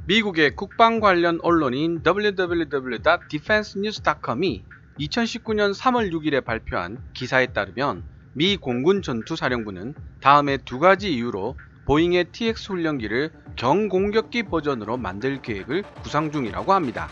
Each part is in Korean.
미국의 국방 관련 언론인 www.defensenews.com이 2019년 3월 6일에 발표한 기사에 따르면 미 공군 전투사령부는 다음에 두 가지 이유로 보잉의 TX 훈련기를 경공격기 버전으로 만들 계획을 구상 중이라고 합니다.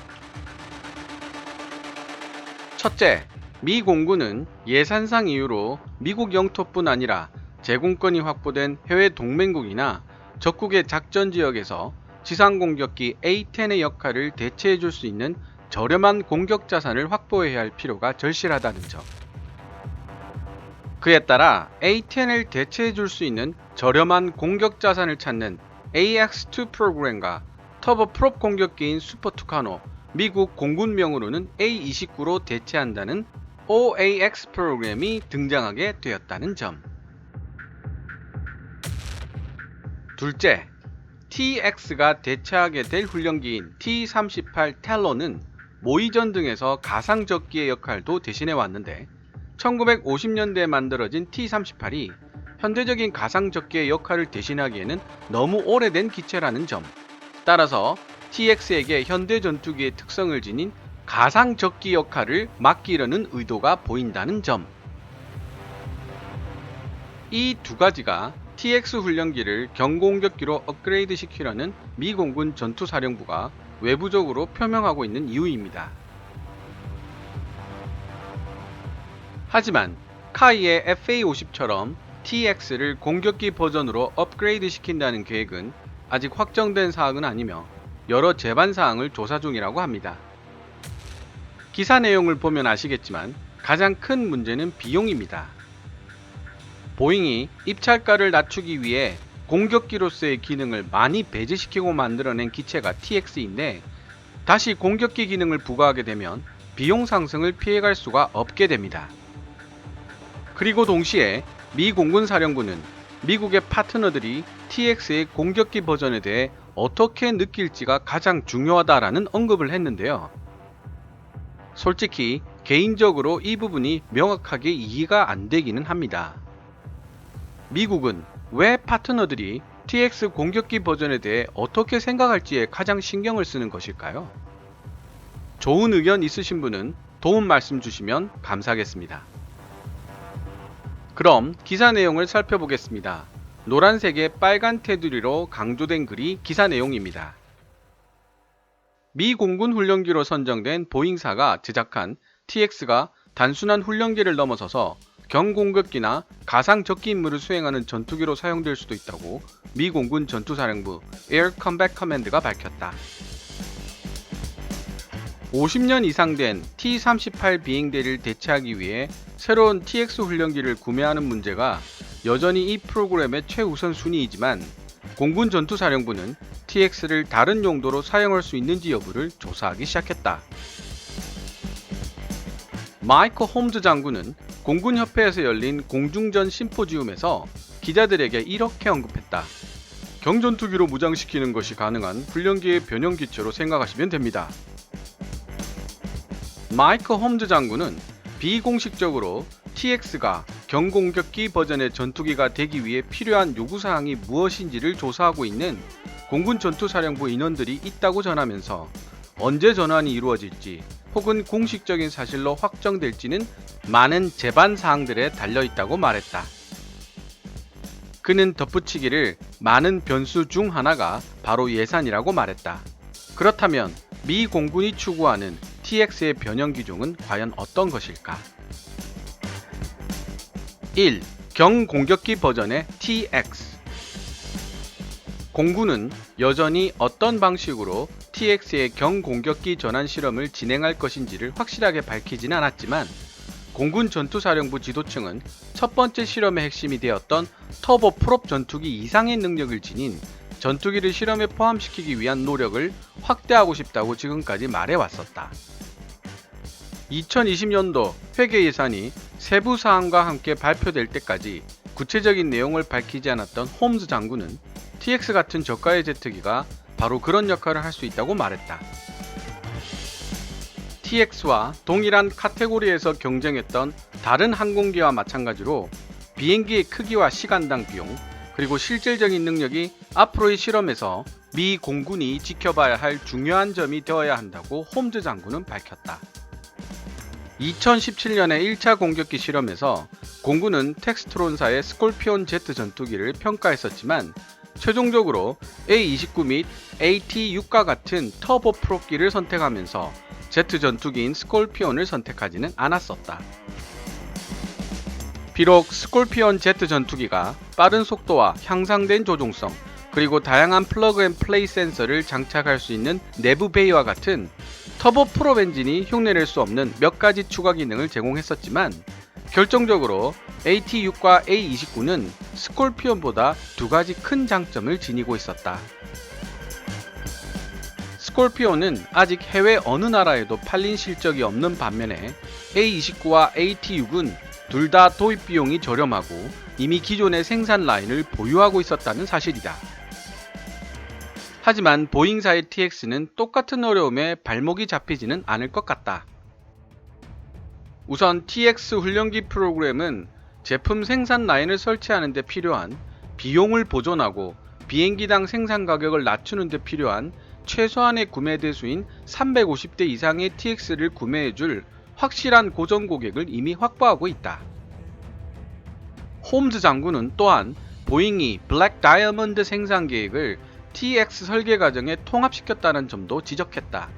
첫째, 미 공군은 예산상 이유로 미국 영토뿐 아니라 제공권이 확보된 해외 동맹국이나 적국의 작전 지역에서 지상 공격기 A-10의 역할을 대체해 줄 수 있는 저렴한 공격 자산을 확보해야 할 필요가 절실하다는 점. 그에 따라 A-10을 대체해 줄 수 있는 저렴한 공격 자산을 찾는 AX-2 프로그램과 터보 프롭 공격기인 슈퍼 투카노, 미국 공군명으로는 A-29로 대체한다는 OAX 프로그램이 등장하게 되었다는 점. 둘째, TX가 대체하게 될 훈련기인 T-38 텔러는 모의전 등에서 가상적기의 역할도 대신해 왔는데 1950년대에 만들어진 T-38이 현대적인 가상적기의 역할을 대신하기에는 너무 오래된 기체라는 점. 따라서 TX에게 현대 전투기의 특성을 지닌 가상적기 역할을 맡기려는 의도가 보인다는 점. 이 두 가지가 TX 훈련기를 경공격기로 업그레이드 시키려는 미 공군 전투사령부가 외부적으로 표명하고 있는 이유입니다. 하지만 카이의 FA-50처럼 TX를 공격기 버전으로 업그레이드 시킨다는 계획은 아직 확정된 사항은 아니며 여러 제반 사항을 조사 중이라고 합니다. 기사 내용을 보면 아시겠지만 가장 큰 문제는 비용입니다. 보잉이 입찰가를 낮추기 위해 공격기로서의 기능을 많이 배제시키고 만들어낸 기체가 TX인데 다시 공격기 기능을 부과하게 되면 비용 상승을 피해갈 수가 없게 됩니다. 그리고 동시에 미 공군 사령부는 미국의 파트너들이 TX의 공격기 버전에 대해 어떻게 느낄지가 가장 중요하다라는 언급을 했는데요. 솔직히 개인적으로 이 부분이 명확하게 이해가 안 되기는 합니다. 미국은 왜 파트너들이 TX 공격기 버전에 대해 어떻게 생각할지에 가장 신경을 쓰는 것일까요? 좋은 의견 있으신 분은 도움 말씀 주시면 감사하겠습니다. 그럼 기사 내용을 살펴보겠습니다. 노란색의 빨간 테두리로 강조된 글이 기사 내용입니다. 미 공군 훈련기로 선정된 보잉사가 제작한 TX가 단순한 훈련기를 넘어서서 경공격기나 가상적기 임무를 수행하는 전투기로 사용될 수도 있다고 미 공군 전투사령부 Air Combat Command가 밝혔다. 50년 이상 된 T-38 비행대를 대체하기 위해 새로운 TX 훈련기를 구매하는 문제가 여전히 이 프로그램의 최우선 순위이지만 공군 전투사령부는 TX를 다른 용도로 사용할 수 있는지 여부를 조사하기 시작했다. 마이클 홈즈 장군은 공군협회에서 열린 공중전 심포지움에서 기자들에게 이렇게 언급했다. 경전투기로 무장시키는 것이 가능한 훈련기의 변형 기체로 생각하시면 됩니다. 마이클 홈즈 장군은 비공식적으로 TX가 경공격기 버전의 전투기가 되기 위해 필요한 요구사항이 무엇인지를 조사하고 있는 공군 전투사령부 인원들이 있다고 전하면서 언제 전환이 이루어질지 혹은 공식적인 사실로 확정될지는 많은 제반 사항들에 달려있다고 말했다. 그는 덧붙이기를 많은 변수 중 하나가 바로 예산이라고 말했다. 그렇다면 미 공군이 추구하는 TX의 변형 기종은 과연 어떤 것일까? 1. 경공격기 버전의 TX. 공군은 여전히 어떤 방식으로 TX의 경공격기 전환 실험을 진행할 것인지를 확실하게 밝히진 않았지만 공군 전투사령부 지도층은 첫 번째 실험의 핵심이 되었던 터보 프롭 전투기 이상의 능력을 지닌 전투기를 실험에 포함시키기 위한 노력을 확대하고 싶다고 지금까지 말해왔었다. 2020년도 회계 예산이 세부 사항과 함께 발표될 때까지 구체적인 내용을 밝히지 않았던 홈즈 장군은 TX 같은 저가의 제트기가 바로 그런 역할을 할 수 있다고 말했다. TX와 동일한 카테고리에서 경쟁했던 다른 항공기와 마찬가지로 비행기의 크기와 시간당 비용, 그리고 실질적인 능력이 앞으로의 실험에서 미 공군이 지켜봐야 할 중요한 점이 되어야 한다고 홈즈 장군은 밝혔다. 2017년의 1차 공격기 실험에서 공군은 텍스트론사의 스콜피온 Z 전투기를 평가했었지만 최종적으로 A29 및 AT6과 같은 터보 프롭기를 선택하면서 Z 전투기인 스콜피온을 선택하지는 않았었다. 비록 스콜피온 Z 전투기가 빠른 속도와 향상된 조종성, 그리고 다양한 플러그 앤 플레이 센서를 장착할 수 있는 내부 베이와 같은 터보 프롭 엔진이 흉내낼 수 없는 몇 가지 추가 기능을 제공했었지만 결정적으로 AT6과 A29는 스콜피온보다 두 가지 큰 장점을 지니고 있었다. 스콜피온은 아직 해외 어느 나라에도 팔린 실적이 없는 반면에 A29와 AT6은 둘 다 도입 비용이 저렴하고 이미 기존의 생산 라인을 보유하고 있었다는 사실이다. 하지만 보잉사의 TX는 똑같은 어려움에 발목이 잡히지는 않을 것 같다. 우선 TX 훈련기 프로그램은 제품 생산 라인을 설치하는 데 필요한 비용을 보존하고 비행기당 생산 가격을 낮추는 데 필요한 최소한의 구매 대수인 350대 이상의 TX를 구매해줄 확실한 고정 고객을 이미 확보하고 있다. 홈즈 장군은 또한 보잉이 블랙 다이아몬드 생산 계획을 TX 설계 과정에 통합시켰다는 점도 지적했다.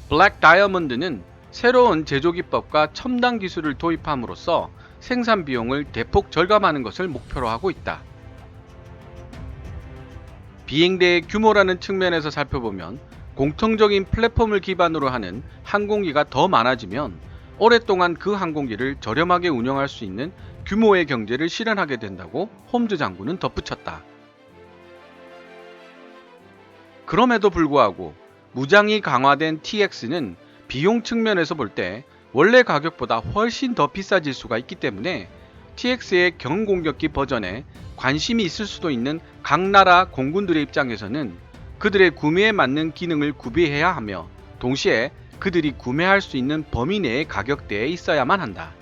블랙 다이아몬드는 새로운 제조기법과 첨단 기술을 도입함으로써 생산 비용을 대폭 절감하는 것을 목표로 하고 있다. 비행대의 규모라는 측면에서 살펴보면 공통적인 플랫폼을 기반으로 하는 항공기가 더 많아지면 오랫동안 그 항공기를 저렴하게 운영할 수 있는 규모의 경제를 실현하게 된다고 홈즈 장군은 덧붙였다. 그럼에도 불구하고 무장이 강화된 TX는 비용 측면에서 볼 때 원래 가격보다 훨씬 더 비싸질 수가 있기 때문에 TX의 경공격기 버전에 관심이 있을 수도 있는 각 나라 공군들의 입장에서는 그들의 구매에 맞는 기능을 구비해야 하며 동시에 그들이 구매할 수 있는 범위 내의 가격대에 있어야만 한다.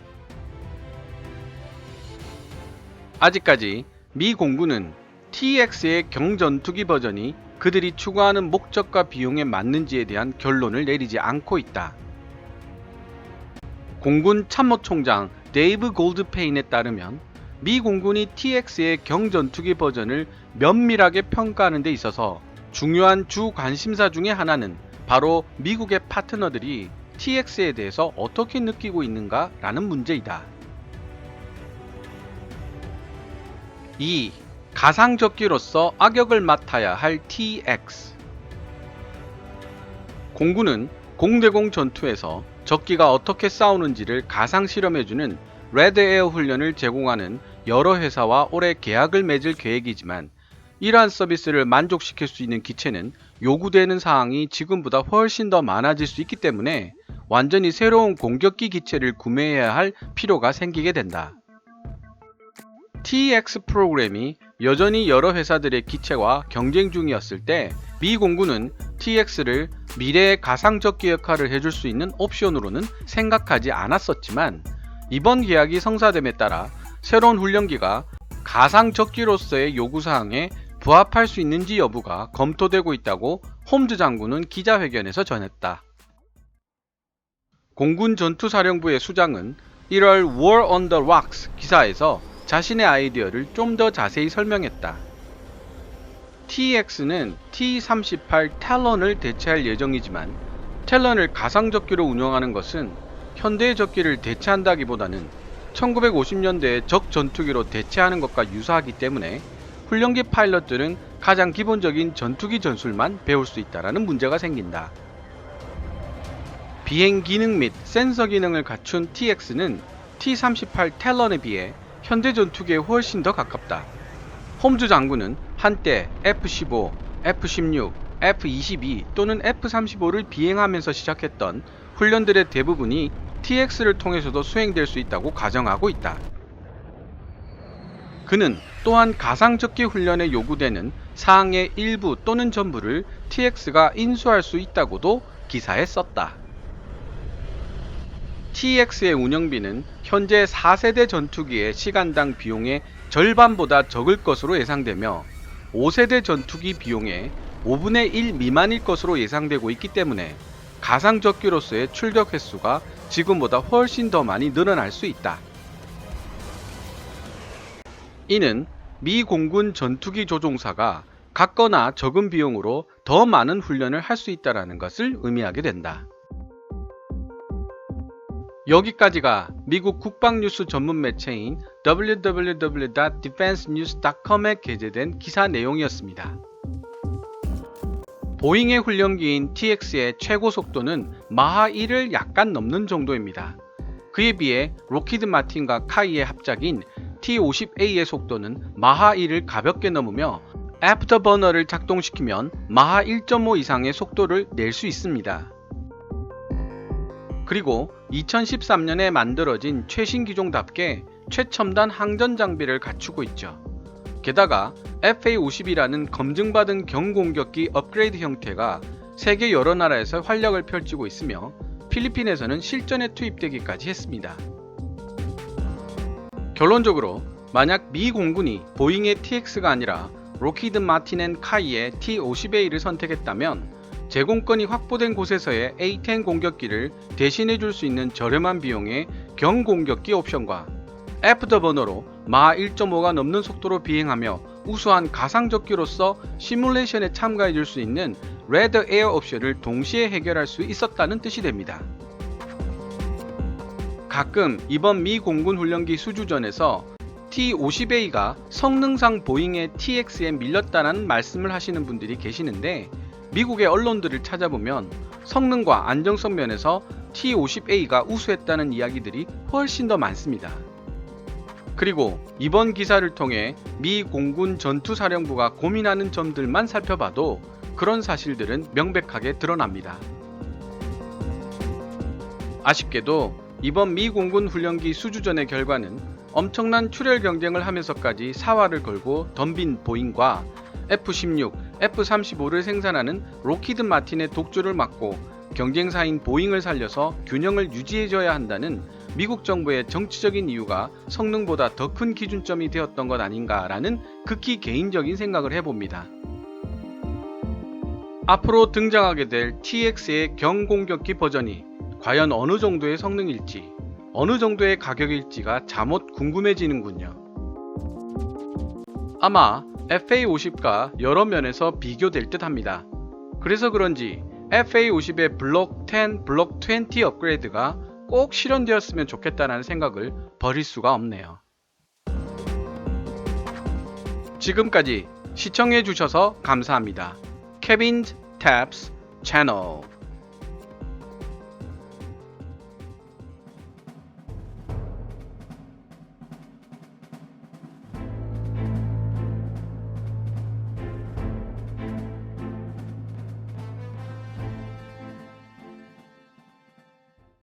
아직까지 미 공군은 TX의 경전투기 버전이 그들이 추구하는 목적과 비용에 맞는지에 대한 결론을 내리지 않고 있다. 공군 참모총장 데이브 골드페인에 따르면 미 공군이 TX의 경전투기 버전을 면밀하게 평가하는 데 있어서 중요한 주 관심사 중의 하나는 바로 미국의 파트너들이 TX에 대해서 어떻게 느끼고 있는가 라는 문제이다. 2. 가상적기로서 악역을 맡아야 할 TX. 공군은 공대공 전투에서 적기가 어떻게 싸우는지를 가상 실험해주는 레드에어 훈련을 제공하는 여러 회사와 올해 계약을 맺을 계획이지만 이러한 서비스를 만족시킬 수 있는 기체는 요구되는 사항이 지금보다 훨씬 더 많아질 수 있기 때문에 완전히 새로운 공격기 기체를 구매해야 할 필요가 생기게 된다. TX 프로그램이 여전히 여러 회사들의 기체와 경쟁 중이었을 때 미 공군은 TX를 미래의 가상적기 역할을 해줄 수 있는 옵션으로는 생각하지 않았었지만 이번 계약이 성사됨에 따라 새로운 훈련기가 가상적기로서의 요구사항에 부합할 수 있는지 여부가 검토되고 있다고 홈즈 장군은 기자회견에서 전했다. 공군 전투사령부의 수장은 1월 War on the Rocks 기사에서 자신의 아이디어를 좀 더 자세히 설명했다. TX는 T-38 탤런을 대체할 예정이지만 탤런을 가상적기로 운영하는 것은 현대의 적기를 대체한다기보다는 1950년대의 적 전투기로 대체하는 것과 유사하기 때문에 훈련기 파일럿들은 가장 기본적인 전투기 전술만 배울 수 있다는 문제가 생긴다. 비행 기능 및 센서 기능을 갖춘 TX는 T-38 탤런에 비해 현대 전투기에 훨씬 더 가깝다. 홈즈 장군은 한때 F-15, F-16, F-22 또는 F-35를 비행하면서 시작했던 훈련들의 대부분이 TX를 통해서도 수행될 수 있다고 가정하고 있다. 그는 또한 가상적기 훈련에 요구되는 사항의 일부 또는 전부를 TX가 인수할 수 있다고도 기사에 썼다. TX의 운영비는 현재 4세대 전투기의 시간당 비용의 절반보다 적을 것으로 예상되며 5세대 전투기 비용의 5분의 1 미만일 것으로 예상되고 있기 때문에 가상적기로서의 출격 횟수가 지금보다 훨씬 더 많이 늘어날 수 있다. 이는 미 공군 전투기 조종사가 같거나 적은 비용으로 더 많은 훈련을 할 수 있다는 것을 의미하게 된다. 여기까지가 미국 국방뉴스 전문 매체인 www.defensenews.com에 게재된 기사 내용이었습니다. 보잉의 훈련기인 TX의 최고 속도는 마하 1을 약간 넘는 정도입니다. 그에 비해 로키드 마틴과 카이의 합작인 T-50A의 속도는 마하 1을 가볍게 넘으며 애프터버너를 작동시키면 마하 1.5 이상의 속도를 낼 수 있습니다. 그리고 2013년에 만들어진 최신 기종답게 최첨단 항전 장비를 갖추고 있죠. 게다가 FA-50이라는 검증받은 경공격기 업그레이드 형태가 세계 여러 나라에서 활약을 펼치고 있으며 필리핀에서는 실전에 투입되기까지 했습니다. 결론적으로 만약 미 공군이 보잉의 TX가 아니라 로키드 마틴 앤 카이의 T-50A를 선택했다면 제공권이 확보된 곳에서의 A-10 공격기를 대신해 줄 수 있는 저렴한 비용의 경공격기 옵션과 애프터버너로 마하 1.5가 넘는 속도로 비행하며 우수한 가상적기로서 시뮬레이션에 참가해 줄 수 있는 레드 에어 옵션을 동시에 해결할 수 있었다는 뜻이 됩니다. 가끔 이번 미 공군 훈련기 수주전에서 T-50A가 성능상 보잉의 TX에 밀렸다는 말씀을 하시는 분들이 계시는데 미국의 언론들을 찾아보면 성능과 안정성 면에서 T-50A가 우수했다는 이야기들이 훨씬 더 많습니다. 그리고 이번 기사를 통해 미 공군 전투사령부가 고민하는 점들만 살펴봐도 그런 사실들은 명백하게 드러납니다. 아쉽게도 이번 미 공군 훈련기 수주전의 결과는 엄청난 출혈 경쟁을 하면서까지 사활을 걸고 덤빈 보잉과 F-16, F-35를 생산하는 로키드 마틴의 독주를 막고 경쟁사인 보잉을 살려서 균형을 유지해줘야 한다는 미국 정부의 정치적인 이유가 성능보다 더 큰 기준점이 되었던 것 아닌가라는 극히 개인적인 생각을 해봅니다. 앞으로 등장하게 될 TX의 경공격기 버전이 과연 어느 정도의 성능일지, 어느 정도의 가격일지가 잠옷 궁금해지는군요. 아마 FA-50과 여러 면에서 비교될 듯 합니다. 그래서 그런지 FA-50의 블록 10, 블록 20 업그레이드가 꼭 실현되었으면 좋겠다는 생각을 버릴 수가 없네요. 지금까지 시청해주셔서 감사합니다. Kevin's Tabs 채널